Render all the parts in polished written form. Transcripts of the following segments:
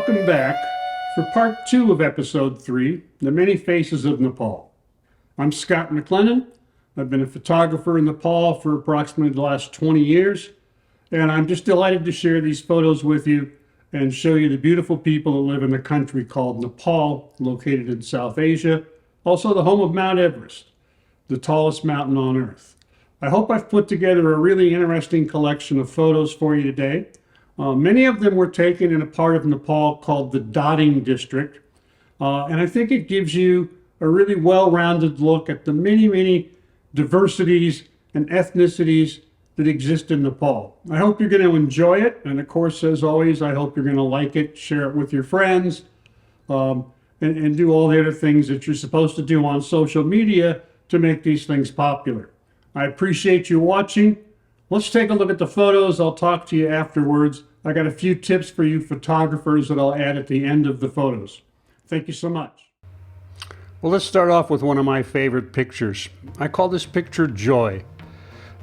Welcome back for part 2 of episode 3, The Many Faces of Nepal. I'm Scott McLennan. I've been a photographer in Nepal for approximately the last 20 years, and I'm just delighted to share these photos with you and show you the beautiful people that live in a country called Nepal, located in South Asia, also the home of Mount Everest, the tallest mountain on Earth. I hope I've put together a really interesting collection of photos for you today. Many of them were taken in a part of Nepal called the Dotting District, and I think it gives you a really well-rounded look at the many diversities and ethnicities that exist in Nepal. I hope you're going to enjoy it, and of course, as always, I hope you're going to like it, share it with your friends, and do all the other things that you're supposed to do on social media to make these things popular. I appreciate you watching. Let's take a look at the photos. I'll talk to you afterwards. I got a few tips for you photographers that I'll add at the end of the photos. Thank you so much. Well, let's start off with one of my favorite pictures. I call this picture Joy.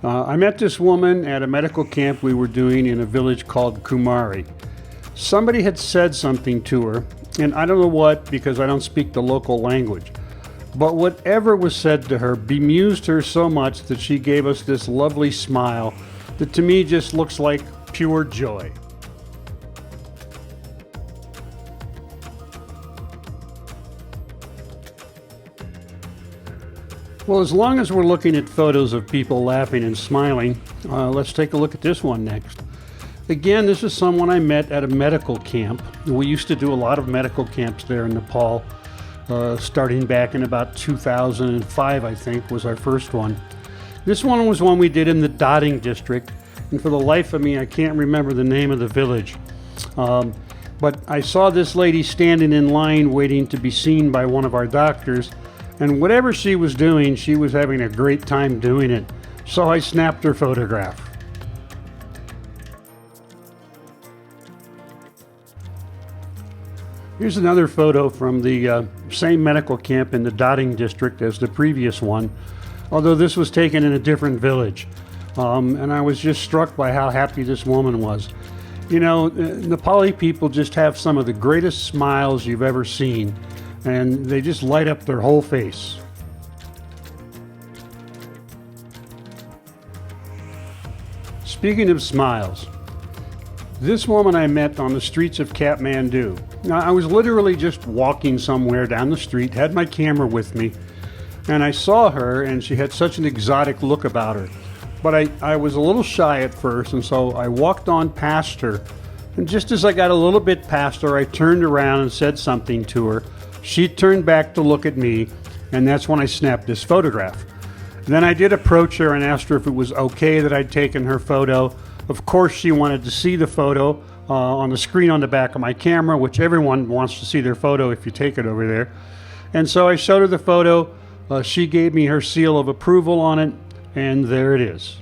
I met this woman at a medical camp we were doing in a village called Kumari. Somebody had said something to her, and I don't know what because I don't speak the local language. But whatever was said to her bemused her so much that she gave us this lovely smile that to me just looks like pure joy. Well, as long as we're looking at photos of people laughing and smiling, let's take a look at this one next. Again, this is someone I met at a medical camp. We used to do a lot of medical camps there in Nepal. Starting back in about 2005, I think, was our first one. This one was one we did in the Dotting District, and for the life of me, I can't remember the name of the village. But I saw this lady standing in line waiting to be seen by one of our doctors, and whatever she was doing, she was having a great time doing it. So I snapped her photograph. Here's another photo from the same medical camp in the Dotting District as the previous one, although this was taken in a different village. And I was just struck by how happy this woman was. You know, Nepali people just have some of the greatest smiles you've ever seen, and they just light up their whole face. Speaking of smiles, this woman I met on the streets of Kathmandu. Now, I was literally just walking somewhere down the street, had my camera with me, and I saw her, and she had such an exotic look about her. But I was a little shy at first, and so I walked on past her. And just as I got a little bit past her, I turned around and said something to her. She turned back to look at me, and that's when I snapped this photograph. Then I did approach her and asked her if it was okay that I'd taken her photo. Of course, she wanted to see the photo on the screen on the back of my camera, which everyone wants to see their photo if you take it over there. And so I showed her the photo. She gave me her seal of approval on it, and there it is.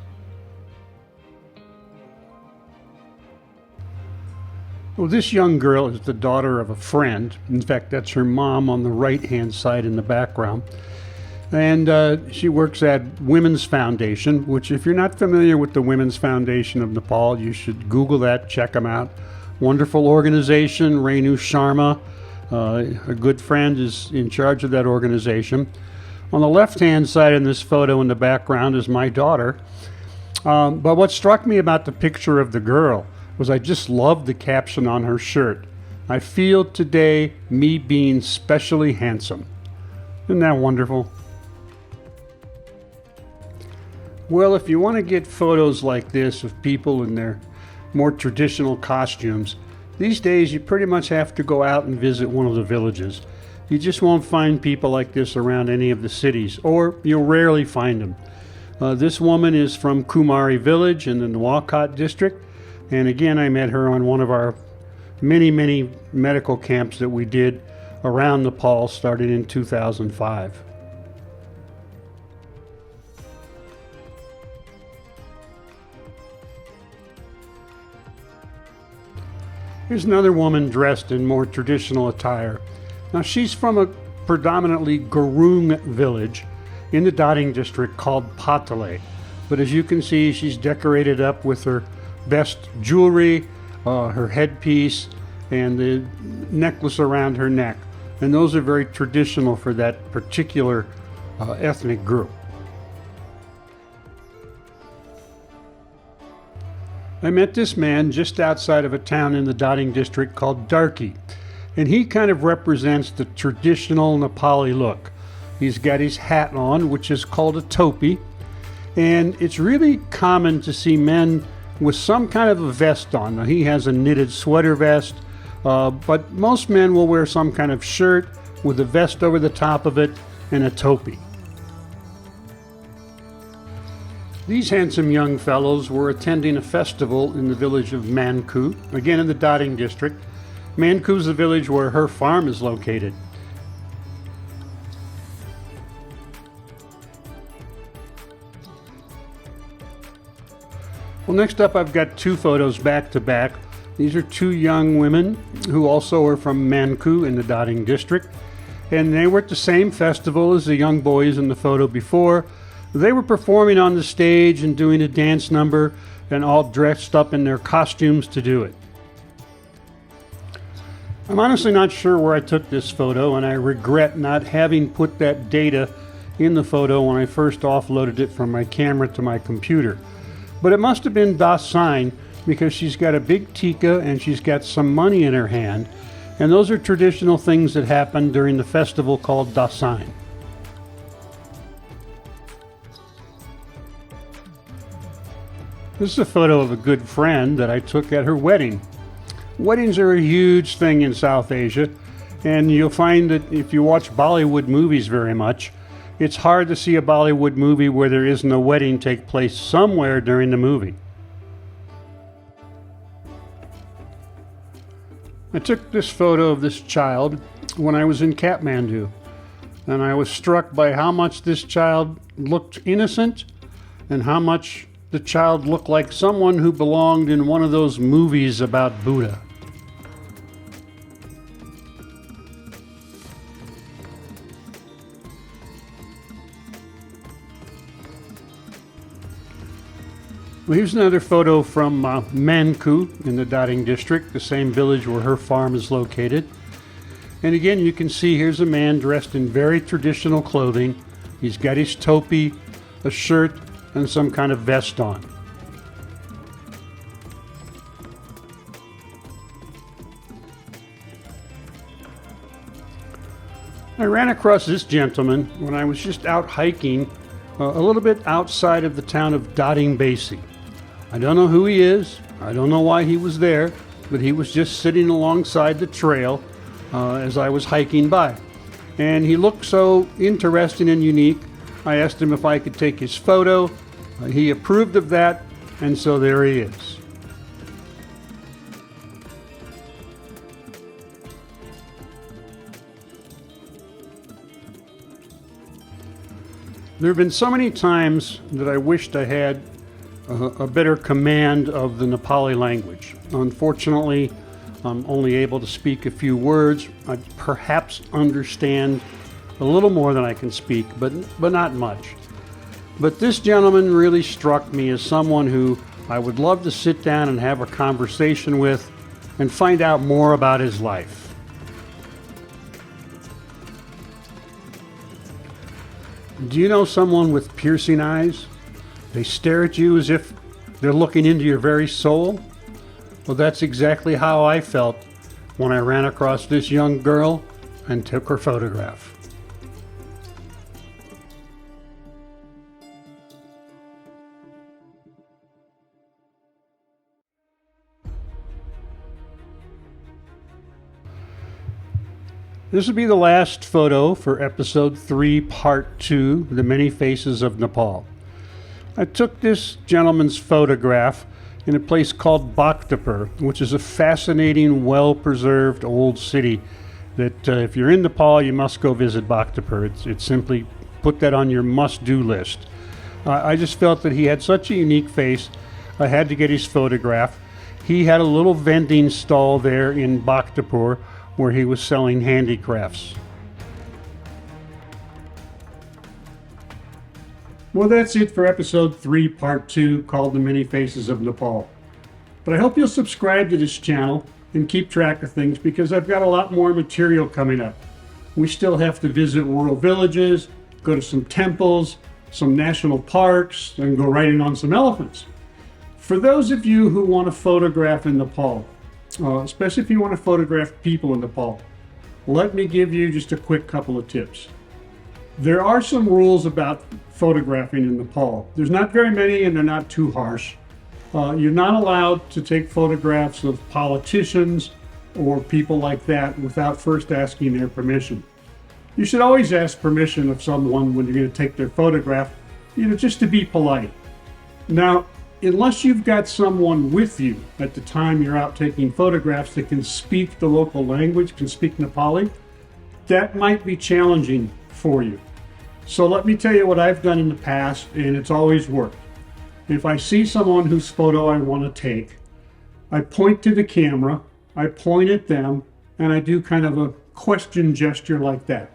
Well, this young girl is the daughter of a friend. In fact, that's her mom on the right-hand side in the background. And she works at Women's Foundation, which if you're not familiar with the Women's Foundation of Nepal, you should Google that, check them out. Wonderful organization. Renu Sharma, a good friend, is in charge of that organization. On the left-hand side in this photo in the background is my daughter. But what struck me about the picture of the girl was I just loved the caption on her shirt. I feel today me being specially handsome. Isn't that wonderful? Well, if you want to get photos like this of people in their more traditional costumes, these days you pretty much have to go out and visit one of the villages. You just won't find people like this around any of the cities, or you'll rarely find them. This woman is from Kumari village in the Nawalkot district, and again I met her on one of our many medical camps that we did around Nepal starting in 2005. Here's another woman dressed in more traditional attire. Now she's from a predominantly Gurung village in the Dotting district called Patale. But as you can see, she's decorated up with her best jewelry, her headpiece, and the necklace around her neck. And those are very traditional for that particular ethnic group. I met this man just outside of a town in the Dotting district called Darki, and he kind of represents the traditional Nepali look. He's got his hat on, which is called a topi, and it's really common to see men with some kind of a vest on. Now, he has a knitted sweater vest, but most men will wear some kind of shirt with a vest over the top of it and a topi. These handsome young fellows were attending a festival in the village of Manku, again in the Dotting district. Manku is the village where her farm is located. Well, next up I've got two photos back to back. These are two young women who also are from Manku in the Dotting district, and they were at the same festival as the young boys in the photo before. They were performing on the stage and doing a dance number, and all dressed up in their costumes to do it. I'm honestly not sure where I took this photo, and I regret not having put that data in the photo when I first offloaded it from my camera to my computer. But it must have been Dasein, because she's got a big tika and she's got some money in her hand, and those are traditional things that happen during the festival called Dasein. This is a photo of a good friend that I took at her wedding. Weddings are a huge thing in South Asia, and you'll find that if you watch Bollywood movies very much, it's hard to see a Bollywood movie where there isn't a wedding take place somewhere during the movie. I took this photo of this child when I was in Kathmandu, and I was struck by how much this child looked innocent and how much the child looked like someone who belonged in one of those movies about Buddha. Well, here's another photo from Manku in the Dotting district, the same village where her farm is located. And again, you can see here's a man dressed in very traditional clothing. He's got his topi, a shirt, and some kind of vest on. I ran across this gentleman when I was just out hiking a little bit outside of the town of Dotting Basi. I don't know who he is, I don't know why he was there, but he was just sitting alongside the trail as I was hiking by. And he looked so interesting and unique. I asked him if I could take his photo. He approved of that, and so there he is. There have been so many times that I wished I had a better command of the Nepali language. Unfortunately, I'm only able to speak a few words. I perhaps understand a little more than I can speak, but not much. But this gentleman really struck me as someone who I would love to sit down and have a conversation with and find out more about his life. Do you know someone with piercing eyes? They stare at you as if they're looking into your very soul. Well, that's exactly how I felt when I ran across this young girl and took her photograph. This will be the last photo for episode 3, part 2, The Many Faces of Nepal. I took this gentleman's photograph in a place called Bhaktapur, which is a fascinating, well-preserved old city that if you're in Nepal, you must go visit Bhaktapur. It's simply put that on your must-do list. I just felt that he had such a unique face, I had to get his photograph. He had a little vending stall there in Bhaktapur where he was selling handicrafts. Well, that's it for episode 3, part 2, called The Many Faces of Nepal. But I hope you'll subscribe to this channel and keep track of things because I've got a lot more material coming up. We still have to visit rural villages, go to some temples, some national parks, and go riding on some elephants. For those of you who want to photograph in Nepal, especially if you want to photograph people in Nepal, let me give you just a quick couple of tips. There are some rules about photographing in Nepal. There's not very many and they're not too harsh. You're not allowed to take photographs of politicians or people like that without first asking their permission. You should always ask permission of someone when you're going to take their photograph, just to be polite. Now, unless you've got someone with you at the time you're out taking photographs that can speak the local language, can speak Nepali, that might be challenging for you. So let me tell you what I've done in the past, and it's always worked. If I see someone whose photo I want to take, I point to the camera, I point at them, and I do kind of a question gesture like that.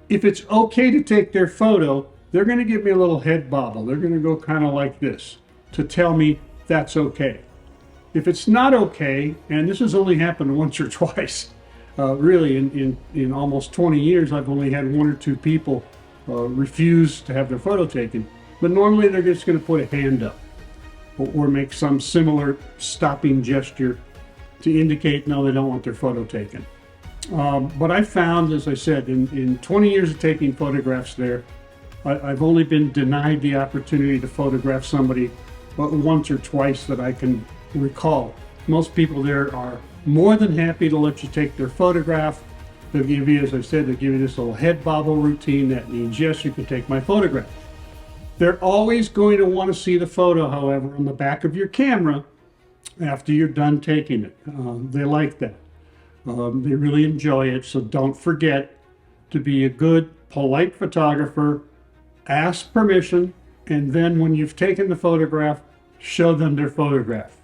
If it's okay to take their photo, they're going to give me a little head bobble. They're going to go kind of like this to tell me that's okay. If it's not okay, and this has only happened once or twice, really in almost 20 years, I've only had one or two people refuse to have their photo taken. But normally they're just going to put a hand up or make some similar stopping gesture to indicate no, they don't want their photo taken. But I found, as I said, in 20 years of taking photographs there, I've only been denied the opportunity to photograph somebody once or twice that I can recall. Most people there are more than happy to let you take their photograph. They'll give you, as I said, they'll give you this little head bobble routine that means, yes, you can take my photograph. They're always going to want to see the photo, however, on the back of your camera after you're done taking it. They like that. They really enjoy it, so don't forget to be a good, polite photographer. Ask permission, and then when you've taken the photograph, show them their photograph.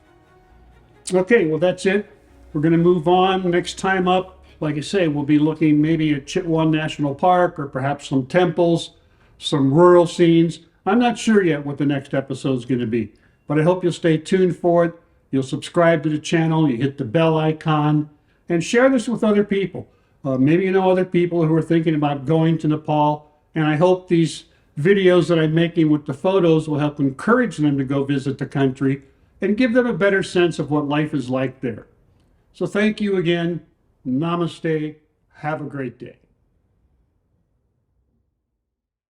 Okay, well, that's it. We're going to move on. Next time up, like I say, we'll be looking maybe at Chitwan National Park or perhaps some temples, some rural scenes. I'm not sure yet what the next episode is going to be, but I hope you'll stay tuned for it. You'll subscribe to the channel, you hit the bell icon, and share this with other people. Maybe you know other people who are thinking about going to Nepal, and I hope these videos that I'm making with the photos will help encourage them to go visit the country and give them a better sense of what life is like there. So thank you again. Namaste. Have a great day.